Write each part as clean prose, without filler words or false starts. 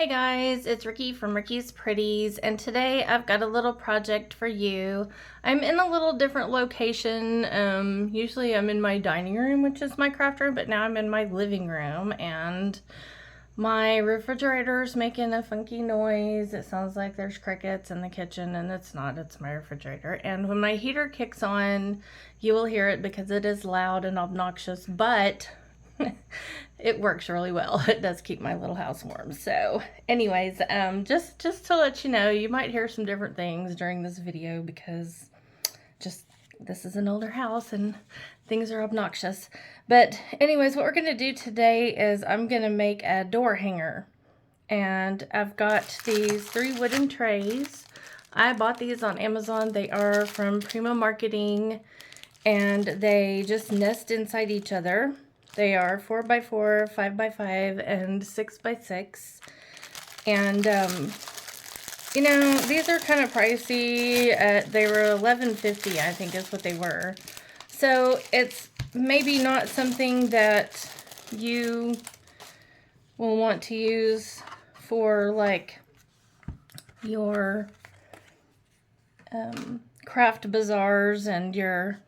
Hey guys, it's Ricky from Ricky's Pretties, and today I've got a little project for you. I'm in a little different location. Usually I'm in my dining room, which is my craft room, but now I'm in my living room, and my refrigerator's making a funky noise. It sounds like there's crickets in the kitchen, and it's not, it's my refrigerator. And when my heater kicks on, you will hear it because it is loud and obnoxious, but it works really well. It does keep my little house warm. So anyways, just to let you know, you might hear some different things during this video because just this is an older house and things are obnoxious. But anyways, what we're going to do today is I'm going to make a door hanger. And I've got these 3 wooden trays. I bought these on Amazon. They are from Prima Marketing, and they just nest inside each other. They are 4x4, 5x5, and 6x6. And, you know, these are kind of pricey. They were $11.50, I think is what they were. So it's maybe not something that you will want to use for like your craft bazaars and your,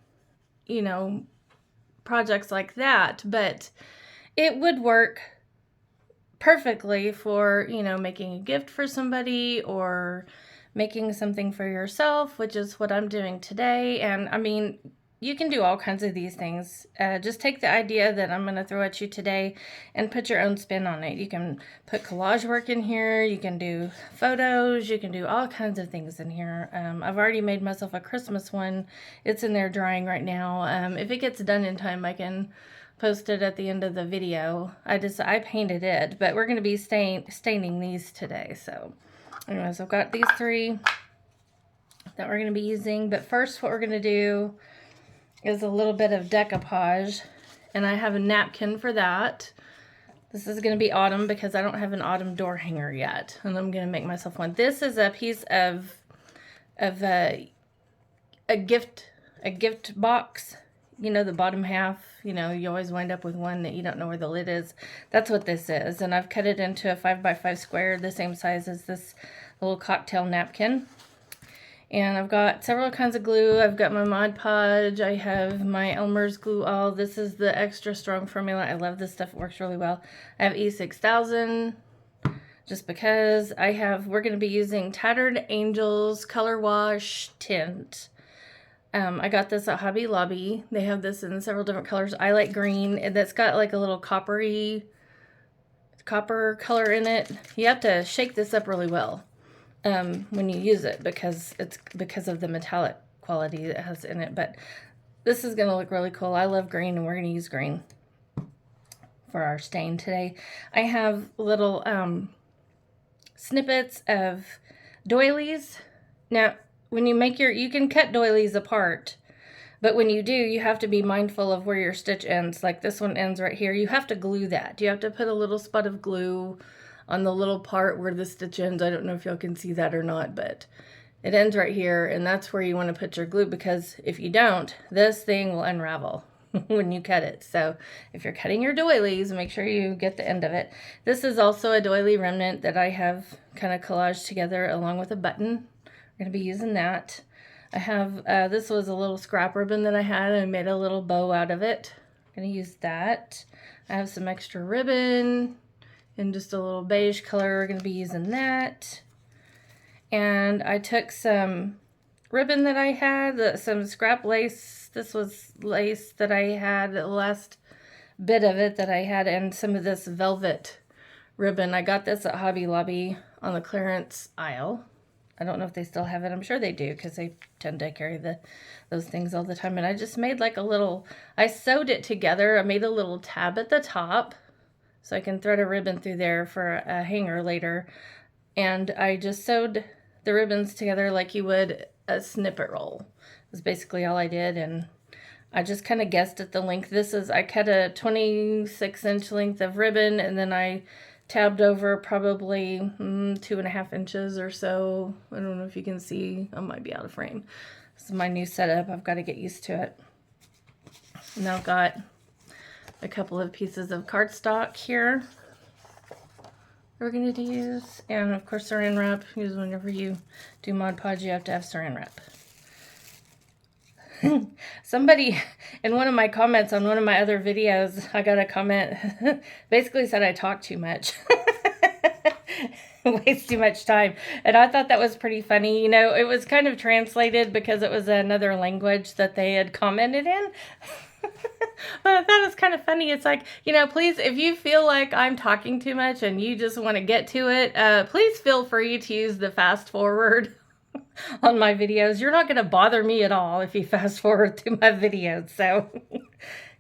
you know, projects like that, but it would work perfectly for, you know, making a gift for somebody or making something for yourself, which is what I'm doing today. And I mean, you can do all kinds of these things. Just take the idea that I'm going to throw at you today and put your own spin on it. You can put collage work in here. You can do photos. You can do all kinds of things in here. I've already made myself a Christmas one. It's in there drying right now. If it gets done in time, I can post it at the end of the video. I painted it, but we're going to be staining these today. So anyways, I've got these 3 that we're going to be using. But first, what we're going to do is a little bit of decoupage, and I have a napkin for that. This is going to be autumn because I don't have an autumn door hanger yet, and I'm going to make myself one. This is a piece of a gift box. You know, the bottom half, you know, you always wind up with one that you don't know where the lid is. That's what this is, and I've cut it into a 5x5 square, the same size as this little cocktail napkin. And I've got several kinds of glue. I've got my Mod Podge. I have my Elmer's glue all. This is the extra strong formula. I love this stuff. It works really well. I have E6000 just because we're going to be using Tattered Angels Color Wash Tint. I got this at Hobby Lobby. They have this in several different colors. I like green, and that's got like a little copper color in it. You have to shake this up really well when you use it because of the metallic quality it has in it. But this is going to look really cool. I love green, and we're going to use green for our stain today. I have little snippets of doilies. Now, when you make you can cut doilies apart, but when you do, you have to be mindful of where your stitch ends. Like this one ends right here. You have to glue that. You have to put a little spot of glue on the little part where the stitch ends. I don't know if y'all can see that or not, but it ends right here, and that's where you want to put your glue, because if you don't, this thing will unravel when you cut it. So if you're cutting your doilies, make sure you get the end of it. This is also a doily remnant that I have kind of collaged together along with a button. I'm going to be using that. I have, this was a little scrap ribbon that I had, and I made a little bow out of it. I'm going to use that. I have some extra ribbon in just a little beige color. We're going to be using that. And I took some ribbon that I had, some scrap lace. This was lace that I had, the last bit of it that I had, and some of this velvet ribbon. I got this at Hobby Lobby on the clearance aisle. I don't know if they still have it. I'm sure they do because they tend to carry those things all the time. And I just made like a little, I sewed it together. I made a little tab at the top so I can thread a ribbon through there for a hanger later. And I just sewed the ribbons together like you would a snippet roll. That's basically all I did. And I just kind of guessed at the length. I cut a 26-inch length of ribbon, and then I tabbed over probably 2.5 inches or so. I don't know if you can see. I might be out of frame. This is my new setup. I've got to get used to it. And I've got a couple of pieces of cardstock here. we're going to use. And of course saran wrap, because whenever you do Mod Podge, you have to have saran wrap. Somebody in one of my comments on one of my other videos, I got a comment basically said I talk too much. Waste too much time. And I thought that was pretty funny. You know, it was kind of translated because it was another language that they had commented in. But I thought it was kind of funny. It's like, you know, please, if you feel like I'm talking too much and you just want to get to it, please feel free to use the fast forward on my videos. You're not going to bother me at all if you fast forward through my videos. So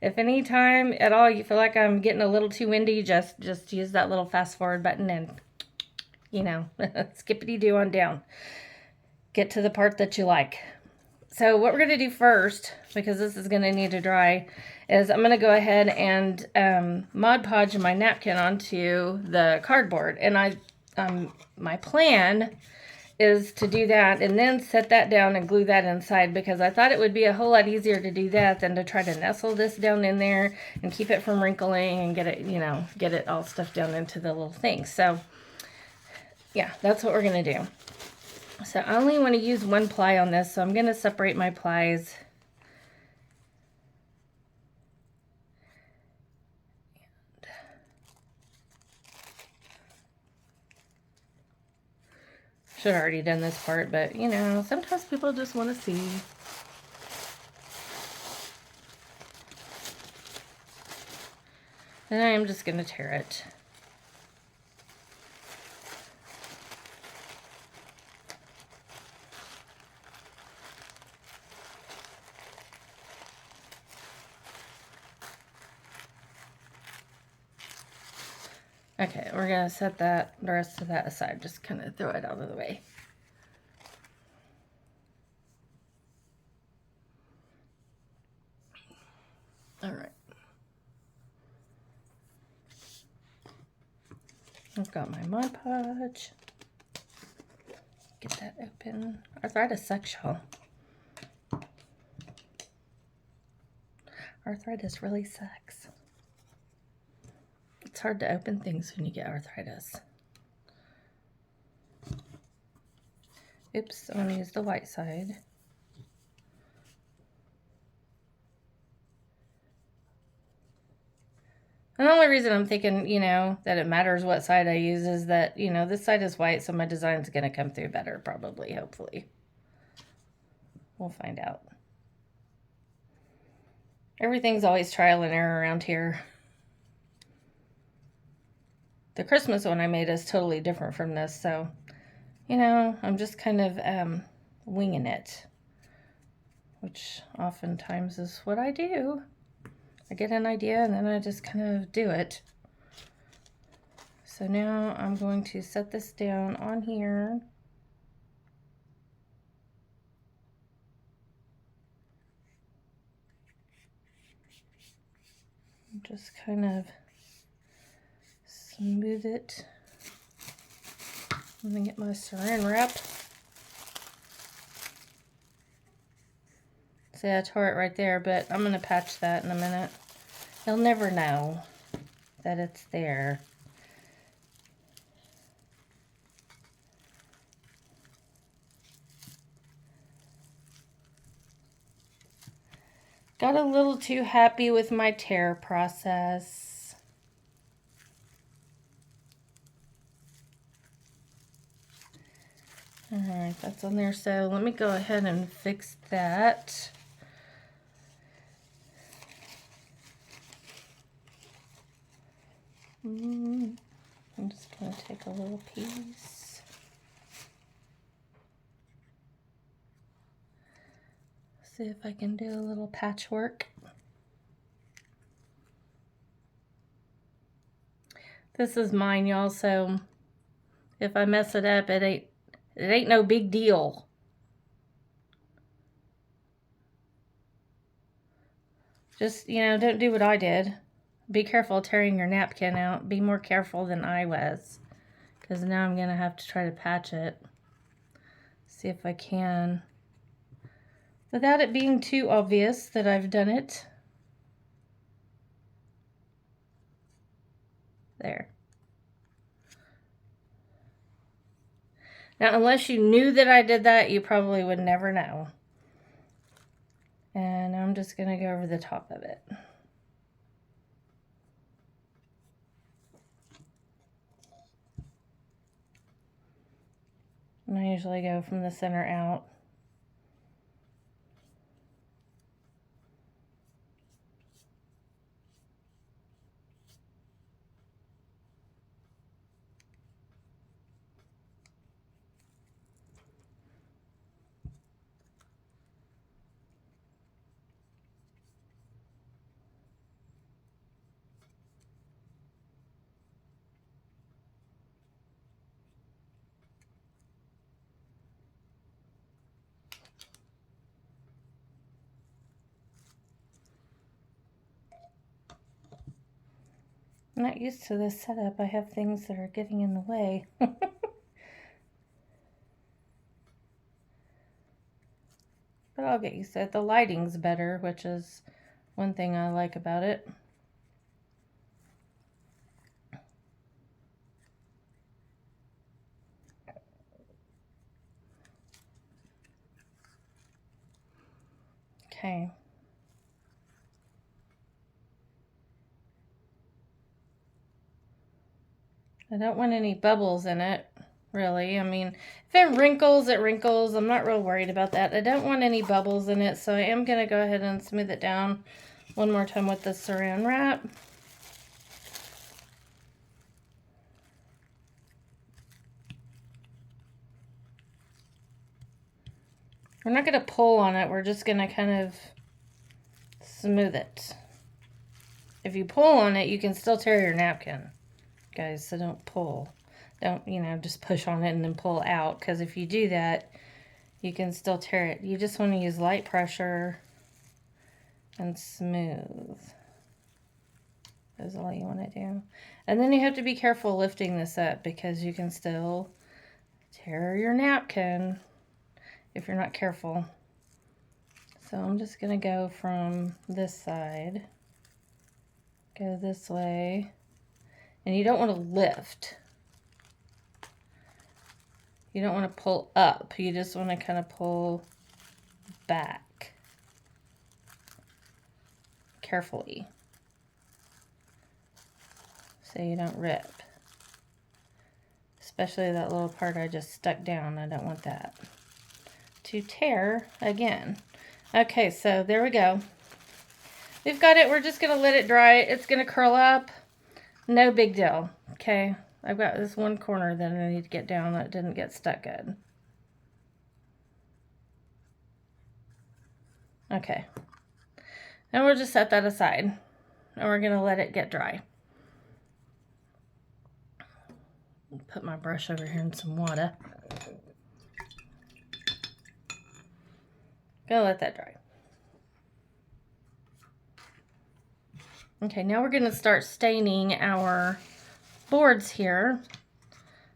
if any time at all you feel like I'm getting a little too windy, just use that little fast forward button and, you know, skippity-doo on down. Get to the part that you like. So what we're going to do first, because this is going to need to dry, is I'm going to go ahead and Mod Podge my napkin onto the cardboard. And my plan is to do that and then set that down and glue that inside, because I thought it would be a whole lot easier to do that than to try to nestle this down in there and keep it from wrinkling and get it, you know, get it all stuffed down into the little thing. So yeah, that's what we're going to do. So I only want to use one ply on this, so I'm going to separate my plies. Should have already done this part, but you know, sometimes people just want to see. And I'm just going to tear it. Okay, we're going to set the rest of that aside. Just kind of throw it out of the way. All right. I've got my Mod Podge. Get that open. Arthritis sucks, y'all. Arthritis really sucks. It's hard to open things when you get arthritis. Oops, I'm going to use the white side. And the only reason I'm thinking, you know, that it matters what side I use is that, you know, this side is white, so my design's going to come through better, probably, hopefully. We'll find out. Everything's always trial and error around here. The Christmas one I made is totally different from this, so, you know, I'm just kind of winging it, which oftentimes is what I do. I get an idea and then I just kind of do it. So now I'm going to set this down on here. Just kind of smooth it. Let me get my saran wrap. See, I tore it right there, but I'm going to patch that in a minute. You'll never know that it's there. Got a little too happy with my tear process. All right, that's on there. So let me go ahead and fix that. I'm just going to take a little piece. See if I can do a little patchwork. This is mine, y'all, so if I mess it up, it ain't no big deal. Just, you know, don't do what I did. Be careful tearing your napkin out. Be more careful than I was, because now I'm going to have to try to patch it. See if I can, without it being too obvious that I've done it. There. Now, unless you knew that I did that, you probably would never know. And I'm just going to go over the top of it. And I usually go from the center out. I'm not used to this setup. I have things that are getting in the way. But I'll get used to it. The lighting's better, which is one thing I like about it. Okay. I don't want any bubbles in it, really. I mean, if it wrinkles, it wrinkles. I'm not real worried about that. I don't want any bubbles in it, so I am going to go ahead and smooth it down one more time with the saran wrap. We're not going to pull on it. We're just going to kind of smooth it. If you pull on it, you can still tear your napkin, guys, so don't pull. Don't, you know, just push on it and then pull out, because if you do that, you can still tear it. You just want to use light pressure and smooth. That's all you want to do. And then you have to be careful lifting this up, because you can still tear your napkin if you're not careful. So I'm just going to go from this side, go this way, and you don't want to lift. You don't want to pull up. You just want to kind of pull back carefully so you don't rip. Especially that little part I just stuck down. I don't want that to tear again. Okay, so there we go. We've got it. We're just going to let it dry. It's going to curl up. No big deal. Okay, I've got this one corner that I need to get down that didn't get stuck good. Okay, and we'll just set that aside, and we're going to let it get dry. Put my brush over here in some water. Gonna let that dry. Okay, now we're gonna start staining our boards here.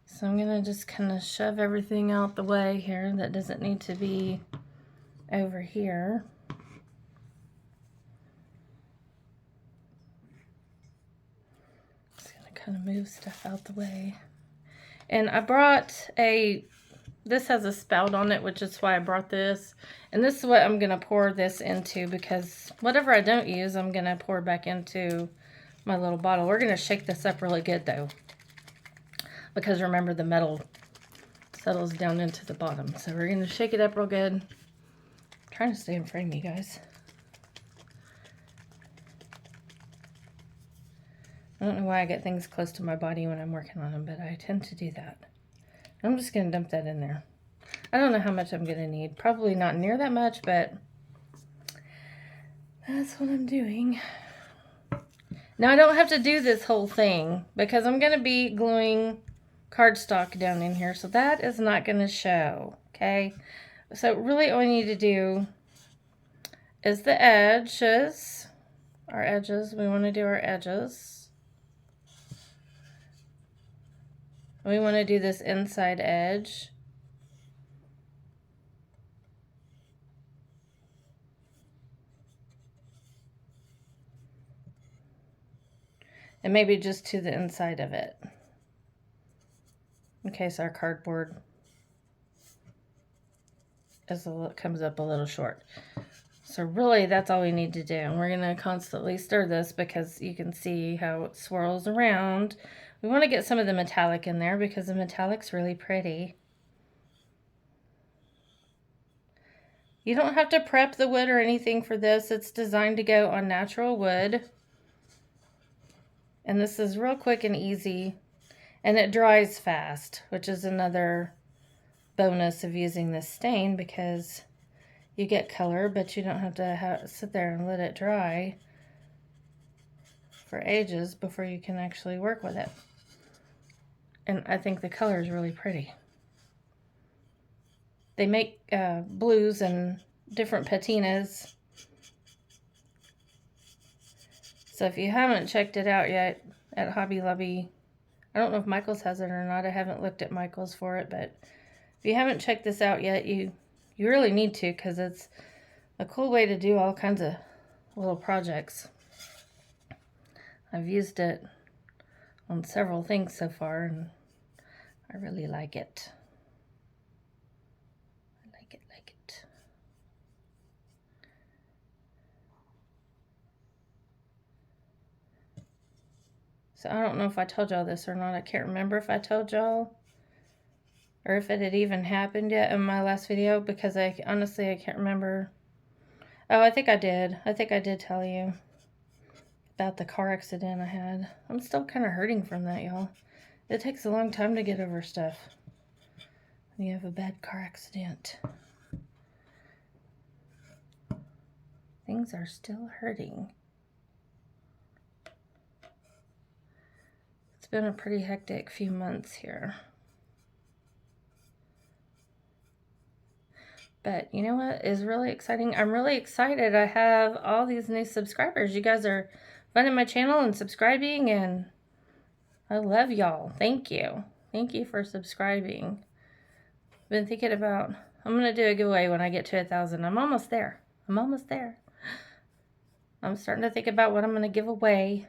So I'm gonna just kind of shove everything out the way here that doesn't need to be over here. Just gonna kind of move stuff out the way. And I brought this has a spout on it, which is why I brought this. And this is what I'm gonna pour this into, because whatever I don't use, I'm gonna pour back into my little bottle. We're gonna shake this up really good though, because remember the metal settles down into the bottom. So we're gonna shake it up real good. I'm trying to stay in frame, you guys. I don't know why I get things close to my body when I'm working on them, but I tend to do that. I'm just going to dump that in there. I don't know how much I'm going to need. Probably not near that much, but that's what I'm doing. Now I don't have to do this whole thing, because I'm going to be gluing cardstock down in here, so that is not going to show, okay? So really all we need to do is the edges. Our edges, we want to do our edges. We want to do this inside edge. And maybe just to the inside of it. In case our cardboard comes up a little short. So really, that's all we need to do. And we're going to constantly stir this because you can see how it swirls around. We want to get some of the metallic in there because the metallic's really pretty. You don't have to prep the wood or anything for this. It's designed to go on natural wood. And this is real quick and easy. And it dries fast, which is another bonus of using this stain because you get color, but you don't have to sit there and let it dry for ages before you can actually work with it. And I think the color is really pretty. They make blues and different patinas. So if you haven't checked it out yet at Hobby Lobby, I don't know if Michael's has it or not. I haven't looked at Michael's for it, but if you haven't checked this out yet, you really need to because it's a cool way to do all kinds of little projects. I've used it on several things so far, and I really like it. I like it. So I don't know if I told y'all this or not. I can't remember if I told y'all or if it had even happened yet in my last video because honestly I can't remember. Oh, I think I did. I think I did tell you about the car accident I had. I'm still kind of hurting from that, y'all. It takes a long time to get over stuff when you have a bad car accident. Things are still hurting. It's been a pretty hectic few months here. But you know what is really exciting? I'm really excited. I have all these new subscribers. You guys are finding my channel and subscribing, and I love y'all. Thank you. Thank you for subscribing. Been thinking about, I'm going to do a giveaway when I get to 1,000. I'm almost there. I'm almost there. I'm starting to think about what I'm going to give away.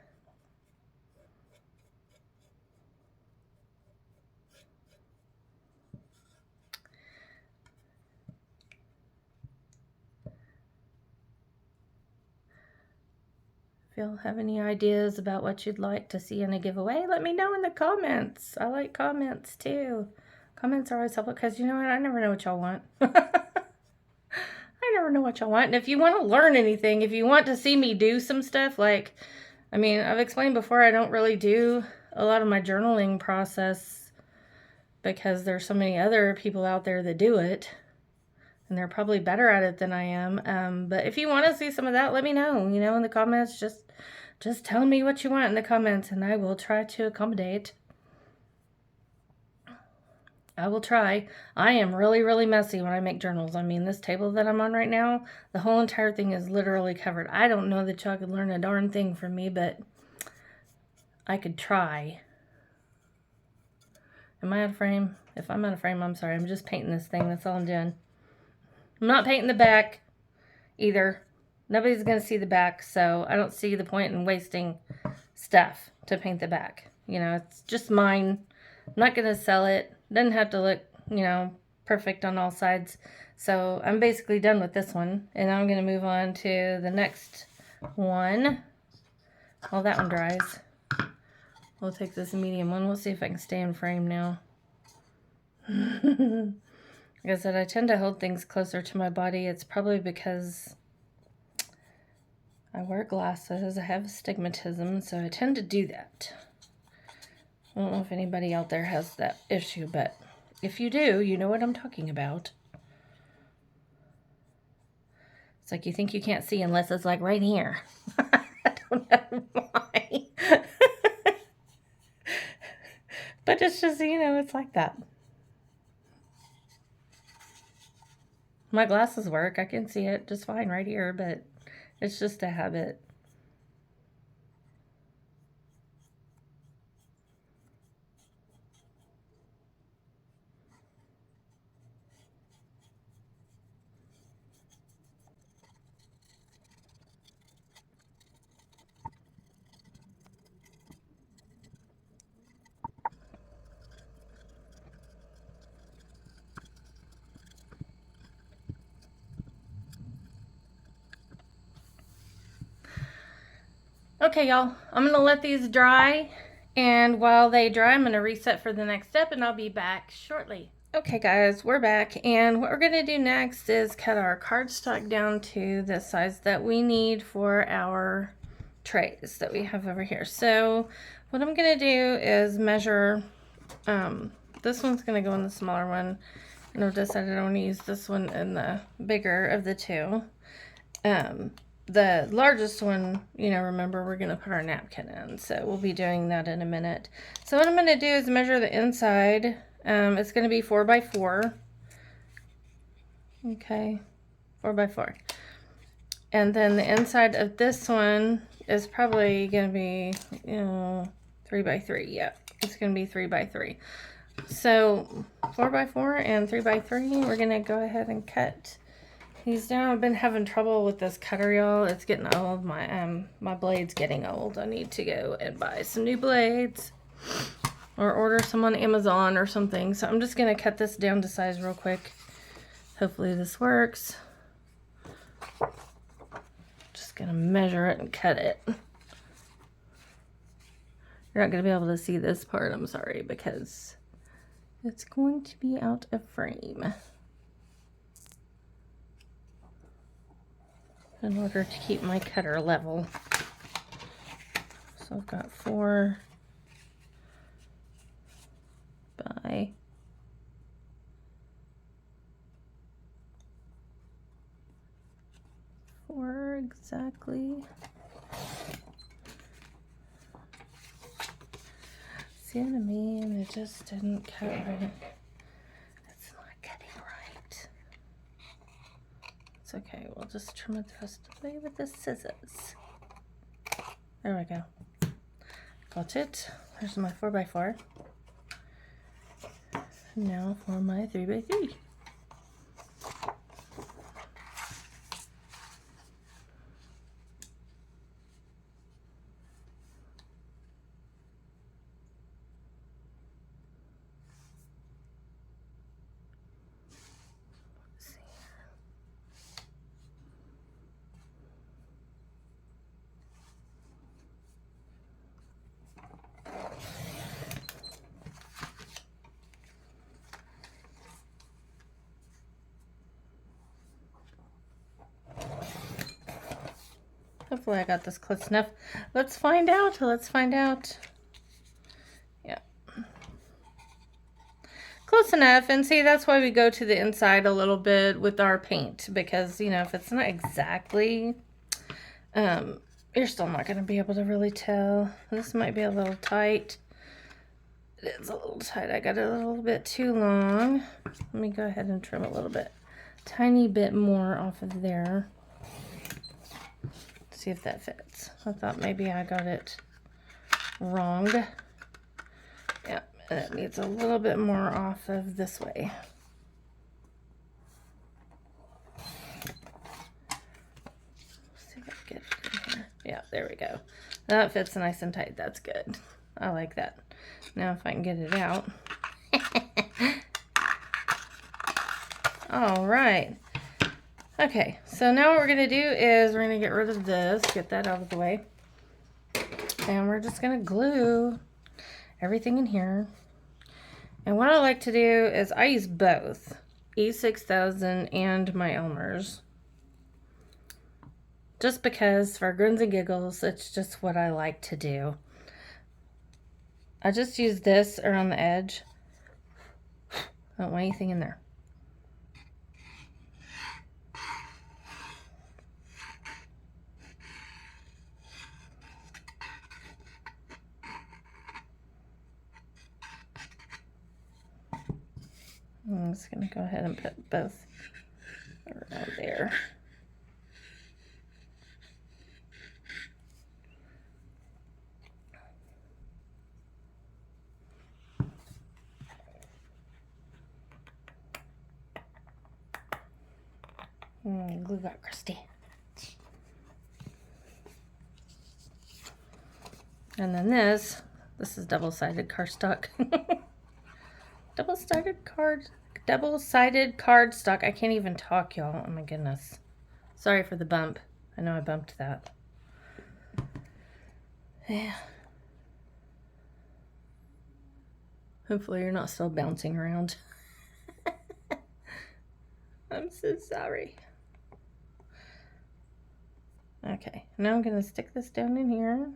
If y'all have any ideas about what you'd like to see in a giveaway, let me know in the comments. I like comments too. Comments are always helpful because you know what? I never know what y'all want. I never know what y'all want. And if you want to learn anything, if you want to see me do some stuff, like, I mean, I've explained before, I don't really do a lot of my journaling process because there's so many other people out there that do it. And they're probably better at it than I am. But if you want to see some of that, let me know. You know, in the comments, just tell me what you want in the comments, and I will try to accommodate. I will try. I am really, really messy when I make journals. I mean, this table that I'm on right now, the whole entire thing is literally covered. I don't know that y'all could learn a darn thing from me, but I could try. Am I out of frame? If I'm out of frame, I'm sorry. I'm just painting this thing. That's all I'm doing. I'm not painting the back either. Nobody's going to see the back, so I don't see the point in wasting stuff to paint the back. You know, it's just mine. I'm not going to sell it. Doesn't have to look, you know, perfect on all sides. So I'm basically done with this one, and I'm going to move on to the next one. While that one dries, we'll take this medium one. We'll see if I can stay in frame now. Like I said, I tend to hold things closer to my body. It's probably because I wear glasses. I have astigmatism, so I tend to do that. I don't know if anybody out there has that issue, but if you do, you know what I'm talking about. It's like you think you can't see unless it's like right here. I don't know why. But it's just, you know, it's like that. My glasses work. I can see it just fine right here, but it's just a habit. Okay, y'all, I'm gonna let these dry, and while they dry, I'm gonna reset for the next step, and I'll be back shortly. Okay guys, we're back, and what we're gonna do next is cut our cardstock down to the size that we need for our trays that we have over here. So what I'm gonna do is measure, this one's gonna go in the smaller one, and I've decided I want to use this one in the bigger of the two. The largest one, you know, remember we're going to put our napkin in, so we'll be doing that in a minute. So what I'm going to do is measure the inside. It's going to be 4 by 4. Okay, 4 by 4. And then the inside of this one is probably going to be, you know, 3 by 3. Yeah, it's going to be 3 by 3. So 4 by 4 and 3 by 3, we're going to go ahead and cut these down. I've been having trouble with this cutter, y'all. It's getting old. My blade's getting old. I need to go and buy some new blades or order some on Amazon or something. So I'm just going to cut this down to size real quick. Hopefully this works. Just going to measure it and cut it. You're not going to be able to see this part, I'm sorry, because it's going to be out of frame in order to keep my cutter level. So I've got 4 by 4 exactly. See what I mean? It just didn't cut right. It's not cutting right. It's okay, we'll just trim it the rest of the way with the scissors. There we go. Got it. There's my 4 by 4. Now for my 3 by 3. Hopefully I got this close enough. Let's find out. Let's find out. Yeah. Close enough. And see, that's why we go to the inside a little bit with our paint. Because, you know, if it's not exactly, you're still not going to be able to really tell. This might be a little tight. It is a little tight. I got it a little bit too long. Let me go ahead and trim a little bit. Tiny bit more off of there. See if that fits. I thought maybe I got it wrong. Yeah, it needs a little bit more off of this way. See if I can get it in here. Yeah, there we go. That fits nice and tight. That's good. I like that. Now if I can get it out. All right. Okay, so now what we're going to do is we're going to get rid of this, get that out of the way, and we're just going to glue everything in here. And what I like to do is I use both E6000 and my Elmer's, just because for grins and giggles, it's just what I like to do. I just use this around the edge. I don't want anything in there. I'm just going to go ahead and put both around there. Glue got crusty. And then this is double-sided cardstock. Double-sided cardstock. I can't even talk, y'all. Oh my goodness. Sorry for the bump. I know I bumped that. Yeah. Hopefully you're not still bouncing around. I'm so sorry. Okay, now I'm going to stick this down in here.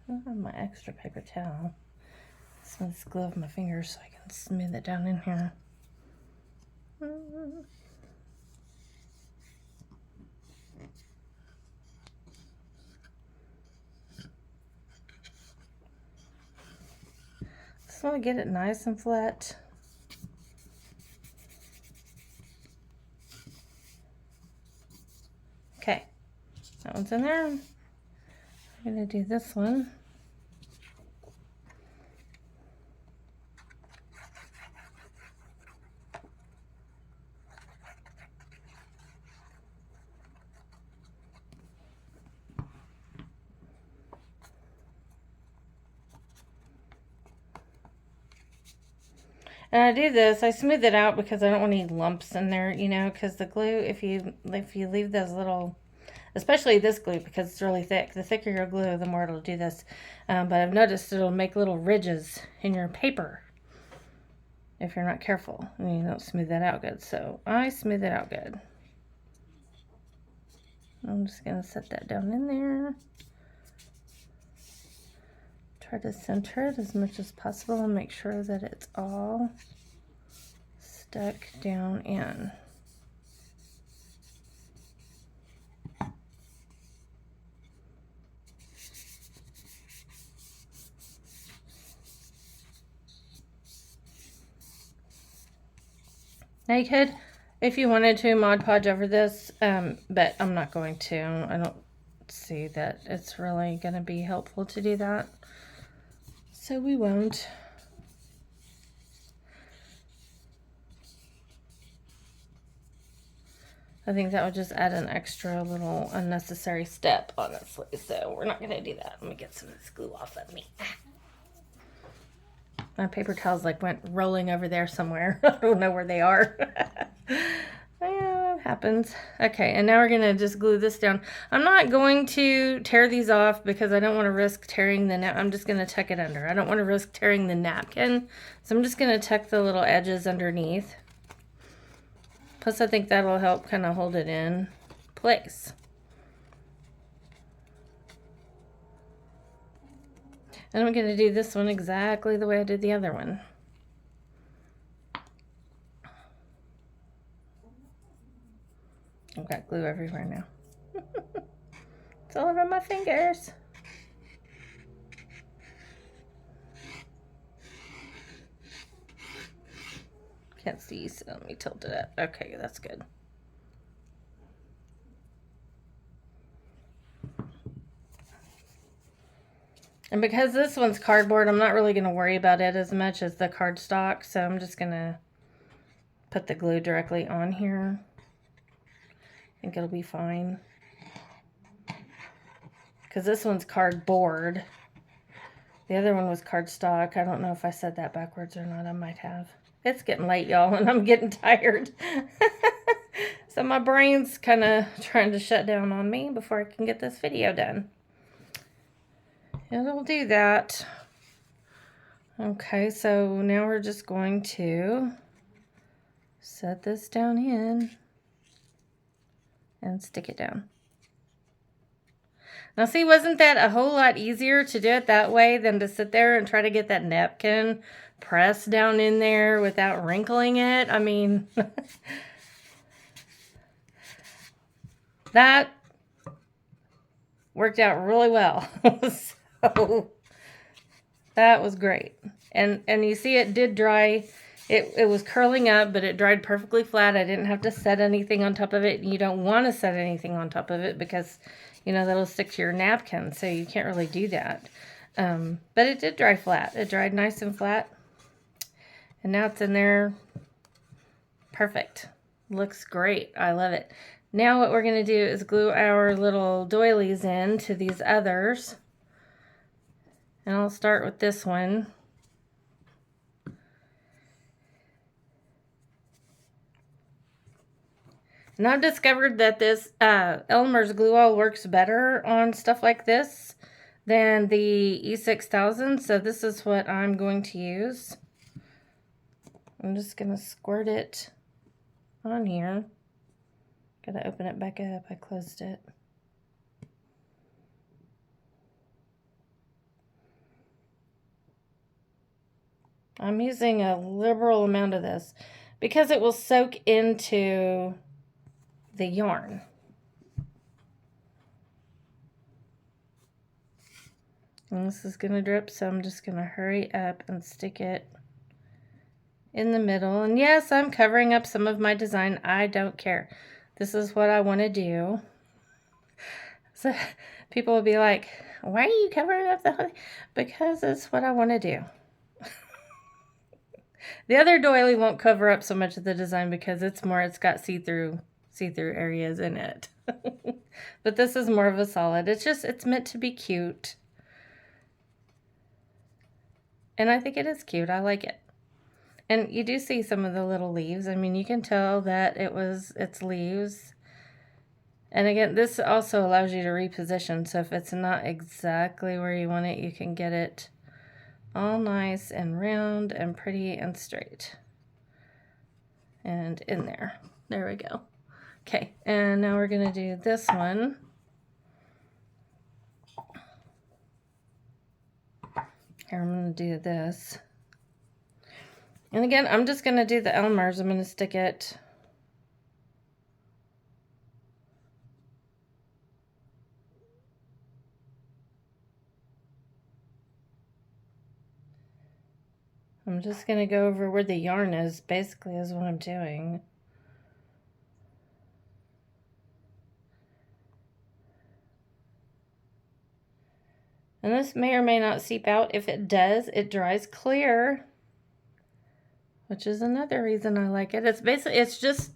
I have my extra paper towel. Smooth this glue off my fingers so I can smooth it down in here. Just want to get it nice and flat. Okay, that one's in there. I'm going to do this one. And I do this, I smooth it out because I don't want any lumps in there, you know, because the glue, if you leave those little, especially this glue because it's really thick, the thicker your glue, the more it'll do this. But I've noticed it'll make little ridges in your paper if you're not careful and you don't smooth that out good. So I smooth it out good. I'm just going to set that down in there. Try to center it as much as possible and make sure that it's all stuck down in. Now you could, if you wanted to, Mod Podge over this, but I'm not going to. I don't see that it's really going to be helpful to do that. So we won't. I think that would just add an extra little unnecessary step, honestly. So we're not going to do that. Let me get some of this glue off of me. My paper towels like went rolling over there somewhere. I don't know where they are. Yeah, it happens. Okay, and now we're going to just glue this down. I'm not going to tear these off because I don't want to risk tearing the I'm just going to tuck it under. I don't want to risk tearing the napkin. So I'm just going to tuck the little edges underneath. Plus I think that'll help kind of hold it in place. And I'm going to do this one exactly the way I did the other one. I've got glue everywhere now. It's all over my fingers. Can't see, so let me tilt it up. Okay, that's good. And because this one's cardboard, I'm not really going to worry about it as much as the cardstock. So I'm just going to put the glue directly on here. I think it'll be fine. Because this one's cardboard. The other one was cardstock. I don't know if I said that backwards or not. I might have. It's getting late, y'all, and I'm getting tired. So my brain's kind of trying to shut down on me before I can get this video done. It'll do that. Okay, so now we're just going to set this down in and stick it down. Now see, wasn't that a whole lot easier to do it that way than to sit there and try to get that napkin pressed down in there without wrinkling it? I mean, that worked out really well. So that was great. And you see it did dry. It was curling up, but it dried perfectly flat. I didn't have to set anything on top of it. You don't want to set anything on top of it because, you know, that'll stick to your napkin. So you can't really do that. But it did dry flat. It dried nice and flat. And now it's in there. Perfect. Looks great. I love it. Now what we're going to do is glue our little doilies in to these others. And I'll start with this one. And I've discovered that this Elmer's glue all works better on stuff like this than the E6000. So this is what I'm going to use. I'm just going to squirt it on here. Gotta open it back up. I closed it. I'm using a liberal amount of this because it will soak into the yarn. And this is going to drip, so I'm just going to hurry up and stick it in the middle. And yes, I'm covering up some of my design. I don't care. This is what I want to do. So people will be like, why are you covering up the whole thing? Because it's what I want to do. The other doily won't cover up so much of the design because it's got see-through areas in it. But this is more of a solid. It's meant to be cute. And I think it is cute. I like it. And you do see some of the little leaves. I mean, you can tell that it's leaves. And again, this also allows you to reposition. So if it's not exactly where you want it, you can get it all nice and round and pretty and straight. And in there. There we go. Okay, and now we're going to do this one. Here, I'm going to do this. And again, I'm just going to do the Elmer's. I'm going to stick it I'm just going to go over where the yarn is, basically, is what I'm doing. And this may or may not seep out. If it does, it dries clear, which is another reason I like it. It's just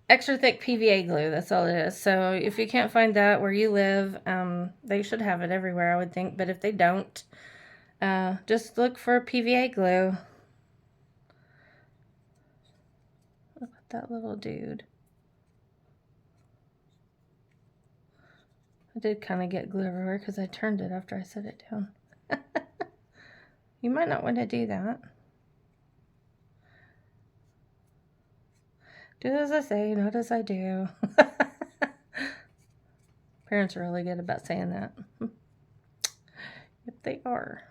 extra thick PVA glue. That's all it is. So if you can't find that where you live, they should have it everywhere, I would think. But if they don't, just look for PVA glue. Look at that little dude. I did kind of get glue everywhere because I turned it after I set it down. You might not want to do that. Do as I say, not as I do. Parents are really good about saying that. Yep, they are.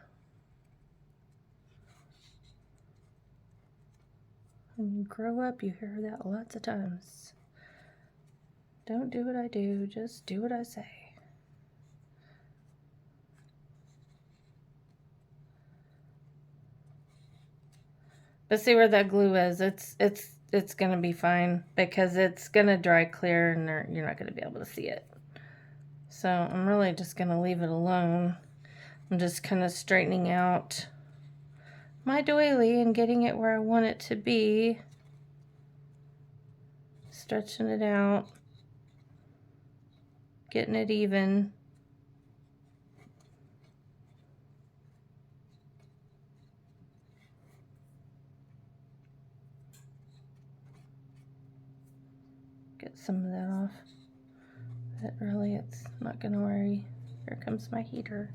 When you grow up, you hear that lots of times. Don't do what I do, just do what I say. But see where that glue is, it's going to be fine because it's going to dry clear and you're not going to be able to see it. So I'm really just going to leave it alone. I'm just kind of straightening out my doily and getting it where I want it to be. Stretching it out. Getting it even. Get some of that off. But really, it's not going to worry. Here comes my heater.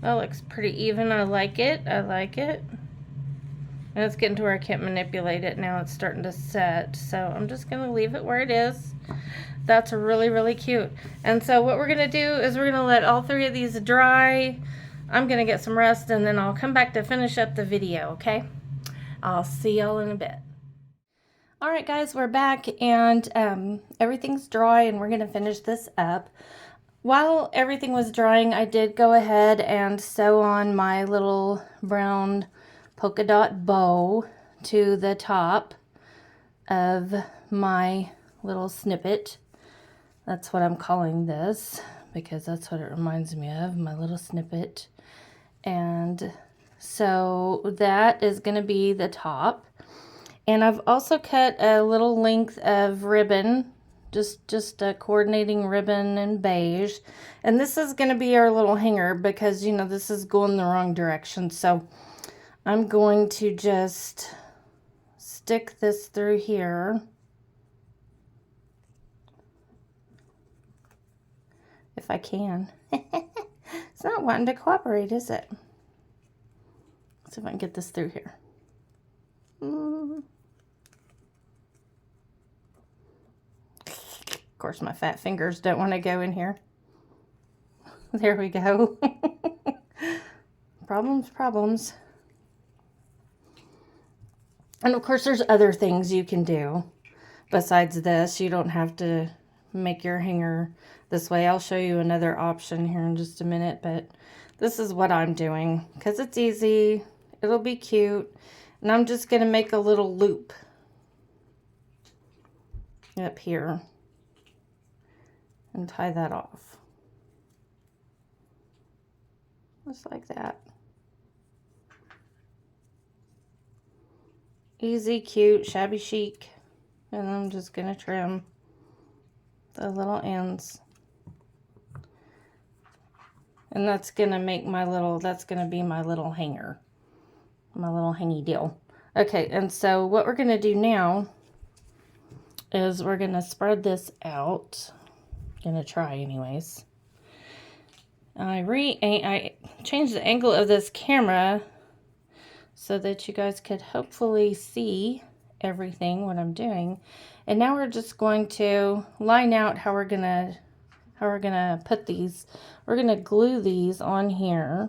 That looks pretty even. I like it. I like it. And it's getting to where I can't manipulate it now. It's starting to set. So I'm just going to leave it where it is. That's really, really cute. And so what we're going to do is we're going to let all three of these dry. I'm going to get some rest and then I'll come back to finish up the video, okay? I'll see y'all in a bit. All right, guys, we're back and everything's dry and we're going to finish this up. While everything was drying, I did go ahead and sew on my little brown polka dot bow to the top of my little snippet. That's what I'm calling this because that's what it reminds me of, my little snippet. And so that is going to be the top. And I've also cut a little length of ribbon just a coordinating ribbon in beige. And this is going to be our little hanger because, you know, this is going the wrong direction. So I'm going to just stick this through here. If I can. It's not wanting to cooperate, is it? Let's see if I can get this through here. Of course, my fat fingers don't want to go in here. There we go. Problems. And of course, there's other things you can do besides this. You don't have to make your hanger this way. I'll show you another option here in just a minute, but this is what I'm doing because it's easy. It'll be cute. And I'm just going to make a little loop up here and tie that off. Just like that. Easy, cute, shabby chic. And I'm just going to trim the little ends. And that's going to make my little, that's going to be my little hanger. My little hangy deal. Okay, and so what we're going to do now is we're going to spread this out. Going to try anyways. I changed the angle of this camera so that you guys could hopefully see everything what I'm doing. And now we're just going to line out how we're gonna put these. We're gonna glue these on here.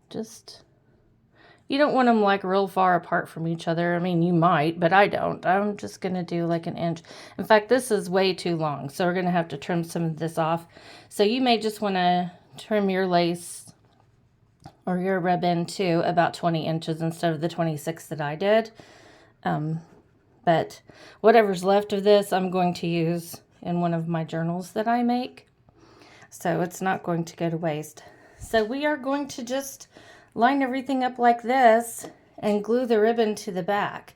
Just, you don't want them like real far apart from each other. I mean, you might, but I don't. I'm just gonna do like 1 inch. In fact, this is way too long, so we're gonna have to trim some of this off. So you may just wanna trim your lace or your ribbon to about 20 inches instead of the 26 that I did. But whatever's left of this, I'm going to use in one of my journals that I make. So it's not going to go to waste. So we are going to just line everything up like this and glue the ribbon to the back.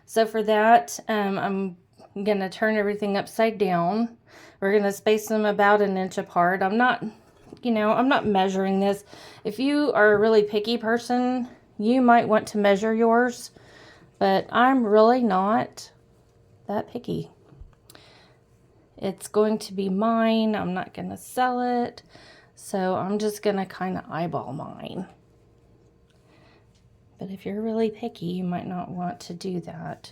So for that, I'm going to turn everything upside down. We're going to space them about 1 inch apart. I'm not measuring this. If you are a really picky person, you might want to measure yours, but I'm really not that picky. It's going to be mine. I'm not going to sell it. So I'm just going to kind of eyeball mine. But if you're really picky, you might not want to do that.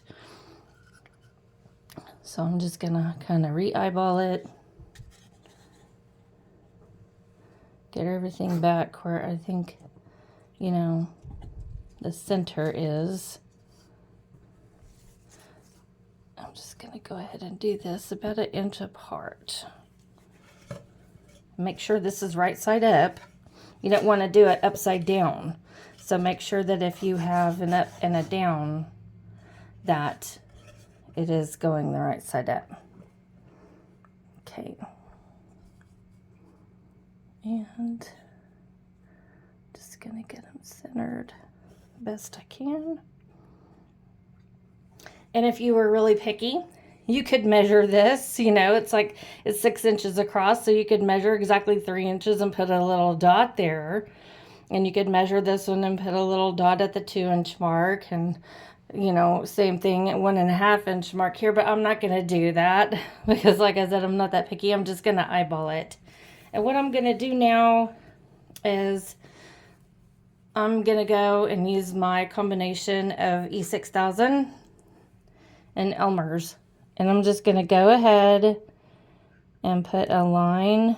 So I'm just going to kind of re-eyeball it. Get everything back where I think, you know, the center is. I'm just going to go ahead and do this about 1 inch apart. Make sure this is right side up. You don't want to do it upside down. So make sure that if you have an up and a down, that it is going the right side up. Okay. And just going to get them centered best I can. And if you were really picky, you could measure this. You know, it's 6 inches across, so you could measure exactly 3 inches and put a little dot there. And you could measure this one and put a little dot at the 2 inch mark, and, you know, same thing at 1.5 inch mark here. But I'm not going to do that because, like I said, I'm not that picky. I'm just going to eyeball it. And what I'm going to do now is I'm going to go and use my combination of E6000 and Elmer's. And I'm just going to go ahead and put a line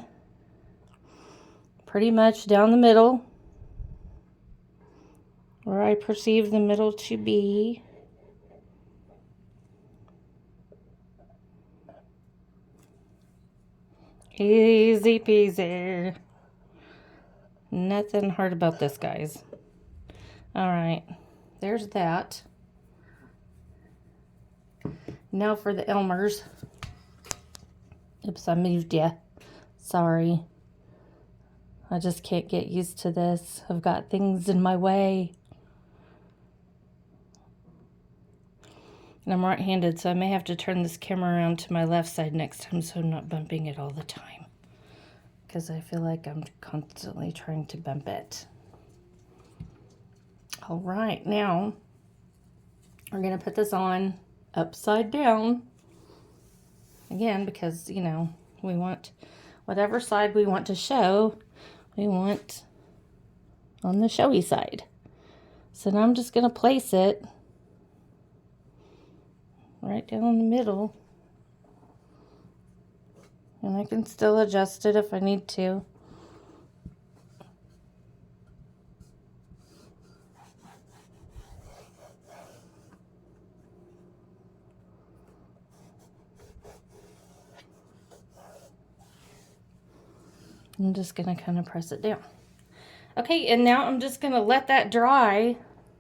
pretty much down the middle where I perceive the middle to be. Easy peasy. Nothing hard about this, guys. All right, there's that. Now for the Elmer's. Oops, I moved ya. Sorry. I just can't get used to this. I've got things in my way. And I'm right-handed, so I may have to turn this camera around to my left side next time so I'm not bumping it all the time. Because I feel like I'm constantly trying to bump it. All right, now we're going to put this on upside down. Again, because, you know, we want whatever side we want to show, we want on the showy side. So now I'm just going to place it right down in the middle. And I can still adjust it if I need to. I'm just going to kind of press it down. Okay, and now I'm just going to let that dry.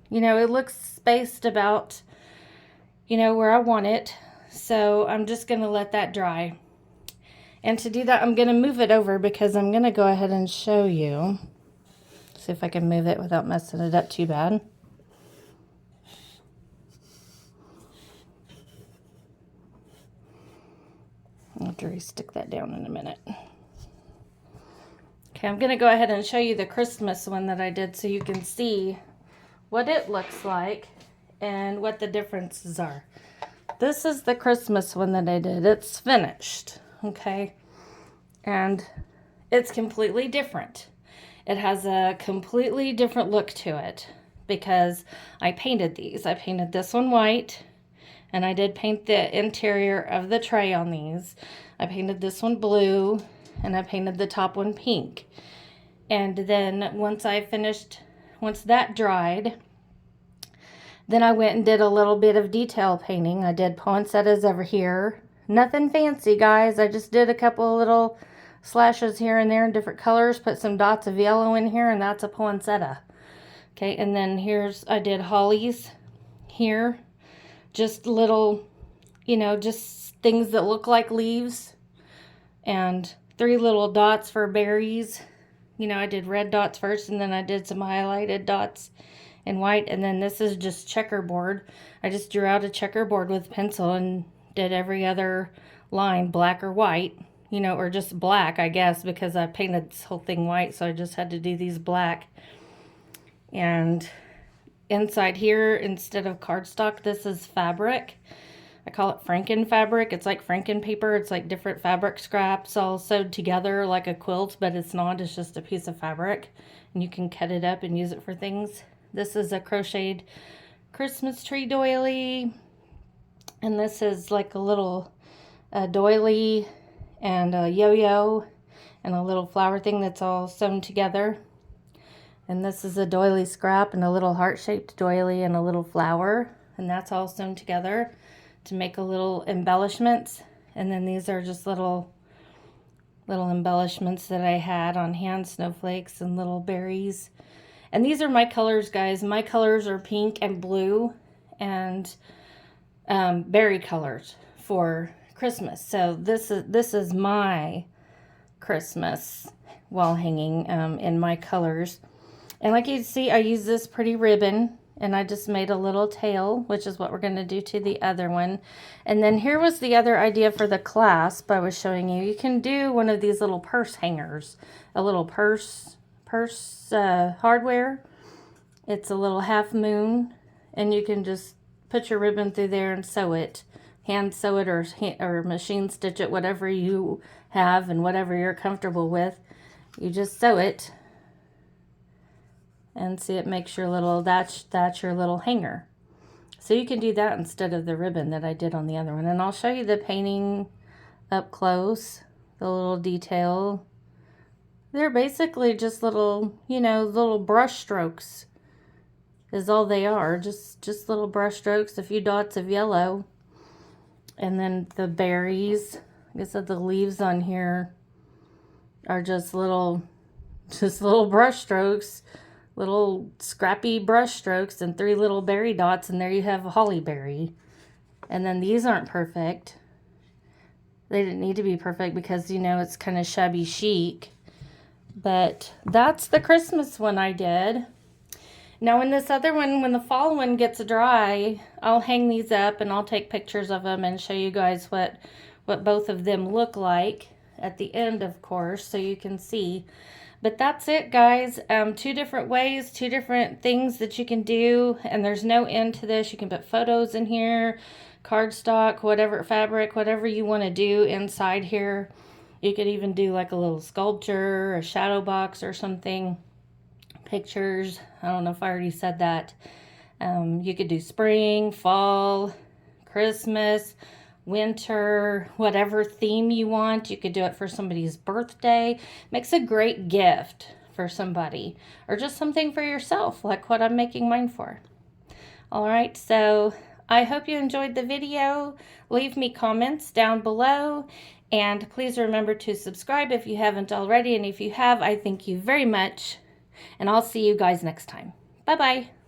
You know, it looks spaced about, you know, where I want it. So I'm just going to let that dry. And to do that, I'm going to move it over because I'm going to go ahead and show you. See if I can move it without messing it up too bad. I'll have to re-stick that down in a minute. Okay, I'm going to go ahead and show you the Christmas one that I did so you can see what it looks like and what the differences are. This is the Christmas one that I did. It's finished, okay? And it's completely different. It has a completely different look to it because I painted these. I painted this one white, and I did paint the interior of the tray on these. I painted this one blue, and I painted the top one pink. And then once that dried, then I went and did a little bit of detail painting. I did poinsettias over here. Nothing fancy, guys. I just did a couple of little slashes here and there in different colors. Put some dots of yellow in here, and that's a poinsettia. Okay, and then I did hollies here. Just little, you know, just things that look like leaves. And 3 little dots for berries. You know, I did red dots first, and then I did some highlighted dots in white. And then this is just checkerboard. I just drew out a checkerboard with pencil and did every other line black or white. You know, or just black, I guess, because I painted this whole thing white, so I just had to do these black. And inside here, instead of cardstock, this is fabric. I call it Franken fabric. It's like Franken paper. It's like different fabric scraps all sewed together like a quilt, but it's not. It's just a piece of fabric, and you can cut it up and use it for things. This is a crocheted Christmas tree doily, and this is like a little doily and a yo-yo and a little flower thing that's all sewn together. And this is a doily scrap and a little heart-shaped doily and a little flower, and that's all sewn together to make a little embellishments. And then these are just little embellishments that I had on hand, snowflakes and little berries. And these are my colors, guys. My colors are pink and blue and berry colors for Christmas. So this is my Christmas wall hanging in my colors. And like you can see, I use this pretty ribbon, and I just made a little tail, which is what we're going to do to the other one. And then here was the other idea for the clasp I was showing you. You can do one of these little purse hangers, a little purse hardware. It's a little half moon, and you can just put your ribbon through there and sew it. Hand sew it or machine stitch it, whatever you have and whatever you're comfortable with. You just sew it. And see, it makes your little, that's your little hanger. So you can do that instead of the ribbon that I did on the other one. And I'll show you the painting up close, the little detail. They're basically just little, you know, little brush strokes is all they are. Just little brush strokes, a few dots of yellow. And then the berries, like I said, the leaves on here are just little brush strokes. Little scrappy brush strokes and 3 little berry dots, and there you have a holly berry. And then these aren't perfect. They didn't need to be perfect because, you know, it's kind of shabby chic. But that's the Christmas one I did. Now in this other one, when the fall one gets dry, I'll hang these up and I'll take pictures of them and show you guys what both of them look like at the end, of course, so you can see. But that's it, guys. 2 different ways, 2 different things that you can do, and there's no end to this. You can put photos in here, cardstock, whatever, fabric, whatever you want to do inside here. You could even do like a little sculpture, a shadow box or something. Pictures. I don't know if I already said that. You could do spring, fall, Christmas, winter, whatever theme you want. You could do it for somebody's birthday. Makes a great gift for somebody, or just something for yourself, like what I'm making mine for. All right, so I hope you enjoyed the video. Leave me comments down below, and please remember to subscribe if you haven't already, and if you have, I thank you very much, and I'll see you guys next time. Bye-bye.